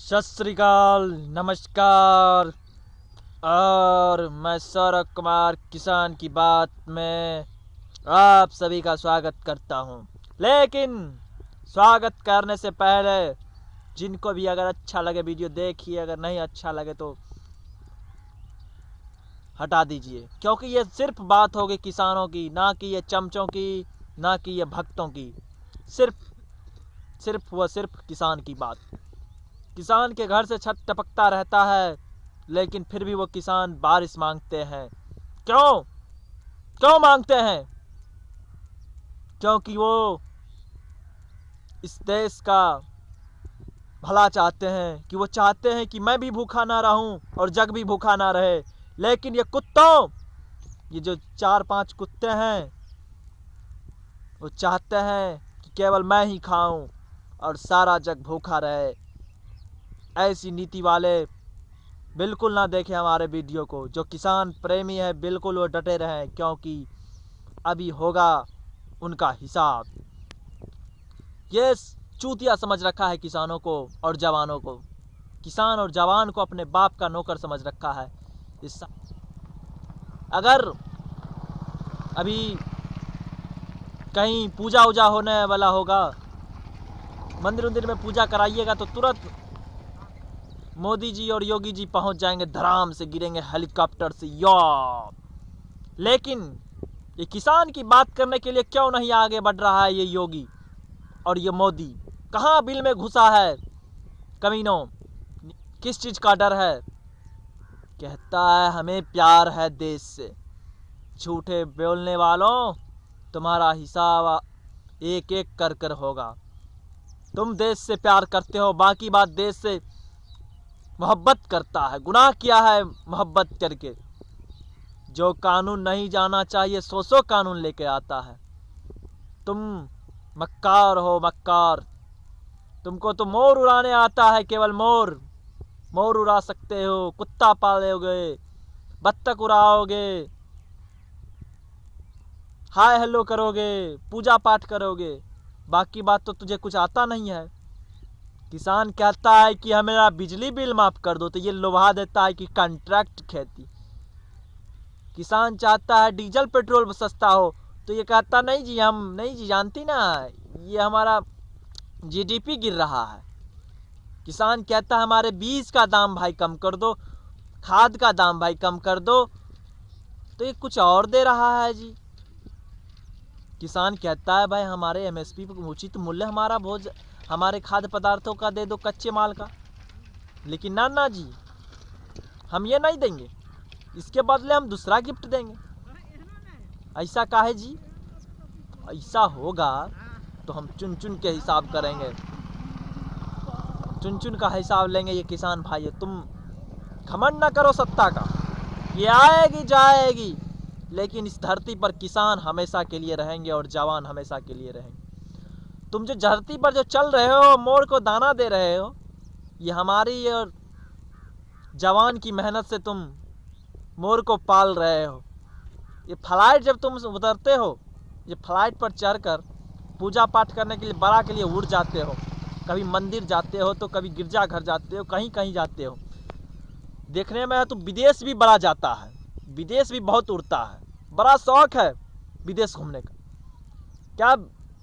सत श्री अकाल, नमस्कार। और मैं सौरभ कुमार किसान की बात में आप सभी का स्वागत करता हूं। लेकिन स्वागत करने से पहले जिनको भी अगर अच्छा लगे वीडियो देखिए, अगर नहीं अच्छा लगे तो हटा दीजिए, क्योंकि ये सिर्फ बात होगी किसानों की, ना कि ये चमचों की, ना कि ये भक्तों की। सिर्फ किसान की बात। किसान के घर से छत टपकता रहता है, लेकिन फिर भी वो किसान बारिश मांगते हैं। क्यों क्यों मांगते हैं? क्योंकि वो इस देश का भला चाहते हैं, कि वो चाहते हैं कि मैं भी भूखा ना रहूं और जग भी भूखा ना रहे। लेकिन ये जो 4-5 कुत्ते हैं, वो चाहते हैं कि केवल मैं ही खाऊं और सारा जग भूखा रहे। ऐसी नीति वाले बिल्कुल ना देखें हमारे वीडियो को। जो किसान प्रेमी है बिल्कुल वो डटे रहें, क्योंकि अभी होगा उनका हिसाब। ये चूतिया समझ रखा है किसानों को और जवानों को। किसान और जवान को अपने बाप का नौकर समझ रखा है। अगर अभी कहीं पूजा उजा होने वाला होगा, मंदिर उंदिर में पूजा कराइएगा, तो तुरंत मोदी जी और योगी जी पहुंच जाएंगे, धड़ाम से गिरेंगे हेलीकॉप्टर से। लेकिन ये किसान की बात करने के लिए क्यों नहीं आगे बढ़ रहा है ये योगी और ये मोदी? कहाँ बिल में घुसा है कमीनों? किस चीज का डर है? कहता है हमें प्यार है देश से। झूठे बोलने वालों, तुम्हारा हिसाब एक एक कर कर होगा। तुम देश से प्यार करते हो, बाकी बात देश से मोहब्बत करता है। गुनाह किया है मोहब्बत करके। जो कानून नहीं जाना चाहिए सौ कानून लेके आता है। तुम मक्कार हो, मक्कार। तुमको तो मोर उड़ाने आता है, केवल मोर उड़ा सकते हो। कुत्ता पालोगे, बत्तख उड़ाओगे, हाय हेलो करोगे, पूजा पाठ करोगे, बाकी बात तो तुझे कुछ आता नहीं है। किसान कहता है कि हमें बिजली बिल माफ कर दो, तो ये लुभा देता है कि कॉन्ट्रैक्ट खेती। किसान चाहता है डीजल पेट्रोल सस्ता हो, तो ये कहता नहीं जी, हम नहीं जी, जानती ना, ये हमारा जीडीपी गिर रहा है। किसान कहता है हमारे बीज का दाम भाई कम कर दो, खाद का दाम भाई कम कर दो, तो ये कुछ और दे रहा है जी। किसान कहता है भाई हमारे एमएसपी पर उचित मूल्य हमारे खाद्य पदार्थों का दे दो, कच्चे माल का। लेकिन ना जी, हम ये नहीं देंगे, इसके बदले हम दूसरा गिफ्ट देंगे। ऐसा काहे जी? ऐसा होगा तो हम चुन चुन के हिसाब करेंगे, चुन चुन का हिसाब लेंगे। ये किसान भाई, तुम घमंड ना करो सत्ता का, ये आएगी जाएगी, लेकिन इस धरती पर किसान हमेशा के लिए रहेंगे और जवान हमेशा के लिए रहेंगे। तुम जो धरती पर जो चल रहे हो, मोर को दाना दे रहे हो, ये हमारी और जवान की मेहनत से तुम मोर को पाल रहे हो। ये फ्लाइट जब तुम उतरते हो, ये फ्लाइट पर चढ़कर पूजा पाठ करने के लिए, बड़ा के लिए उड़ जाते हो। कभी मंदिर जाते हो, तो कभी गिरजा घर जाते हो, कहीं कहीं जाते हो। देखने में है तो विदेश भी बड़ा जाता है, विदेश भी बहुत उड़ता है, बड़ा शौक है विदेश घूमने का। क्या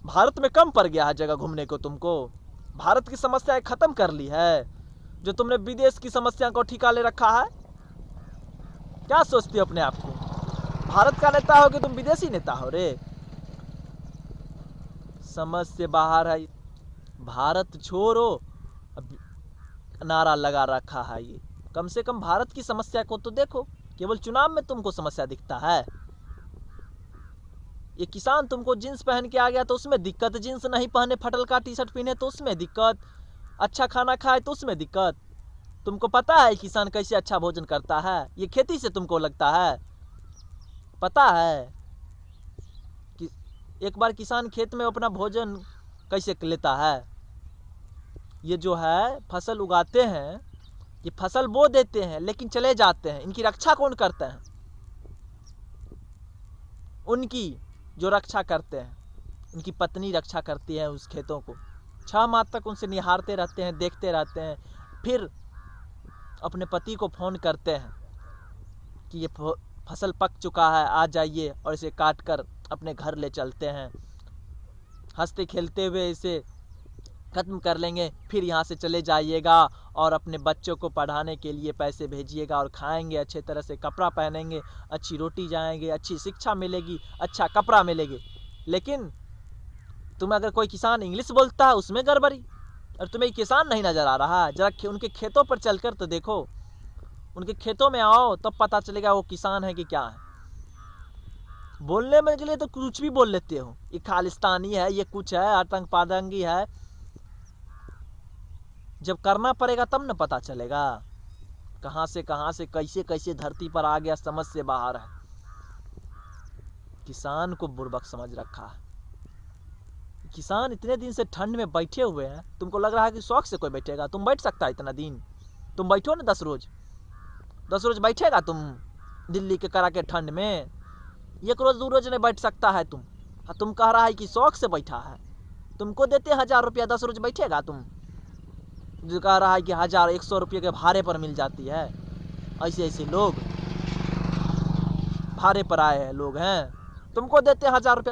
भारत में कम पड़ गया है जगह घूमने को तुमको? भारत की समस्याएं खत्म कर ली है, जो तुमने विदेश की समस्या को ठिका ले रखा है? क्या सोचते हो अपने आप को? भारत का नेता हो कि तुम विदेशी नेता हो रे? समझ से बाहर है। भारत छोड़ो नारा लगा रखा है ये। कम से कम भारत की समस्या को तो देखो। केवल चुनाव में तुमको समस्या दिखता है। ये किसान तुमको जींस पहन के आ गया तो उसमें दिक्कत, जींस नहीं पहने फटल का टी शर्ट पहने तो उसमें दिक्कत, अच्छा खाना खाए तो उसमें दिक्कत। तुमको पता है किसान कैसे अच्छा भोजन करता है? ये खेती से तुमको लगता है? पता है कि एक बार किसान खेत में अपना भोजन कैसे लेता है? ये जो है फसल उगाते हैं, ये फसल बो देते हैं लेकिन चले जाते हैं। इनकी रक्षा कौन करते हैं? उनकी जो रक्षा करते हैं, उनकी पत्नी रक्षा करती है उस खेतों को। 6 माह तक उनसे निहारते रहते हैं, देखते रहते हैं। फिर अपने पति को फ़ोन करते हैं कि ये फसल पक चुका है, आ जाइए और इसे काट कर अपने घर ले चलते हैं, हंसते खेलते हुए इसे ख़त्म कर लेंगे, फिर यहाँ से चले जाइएगा और अपने बच्चों को पढ़ाने के लिए पैसे भेजिएगा और खाएंगे अच्छे तरह से, कपड़ा पहनेंगे, अच्छी रोटी जाएंगे, अच्छी शिक्षा मिलेगी, अच्छा कपड़ा मिलेगी। लेकिन तुम्हें अगर कोई किसान इंग्लिश बोलता है उसमें गड़बड़ी, और तुम्हें किसान नहीं नज़र आ रहा है? जरा उनके खेतों पर चलकर तो देखो, उनके खेतों में आओ तब पता चलेगा वो किसान है कि क्या है। बोलने में के लिए तो कुछ भी बोल लेते हो, ये खालिस्तानी है, ये कुछ है, आतंकी है। जब करना पड़ेगा तब न पता चलेगा कहाँ से कैसे कैसे धरती पर आ गया, समझ से बाहर है। किसान को बुर्बक समझ रखा है। किसान इतने दिन से ठंड में बैठे हुए हैं, तुमको लग रहा है कि शौक से कोई बैठेगा? तुम बैठ सकता है इतना दिन? तुम बैठो ना 10 रोज बैठेगा तुम दिल्ली के कड़ाके ठंड में? 1 रोज 2 रोज नहीं बैठ सकता है तुम। तुम कह रहा है कि शौक से बैठा है। तुमको देते 1000 रुपया, 10 रोज बैठेगा तुम? जो कह रहा है कि 1000-100 रुपये के भाड़े पर मिल जाती है। ऐसे लोग भाड़े पर आए हैं लोग हैं, तुमको देते 1000 रुपया।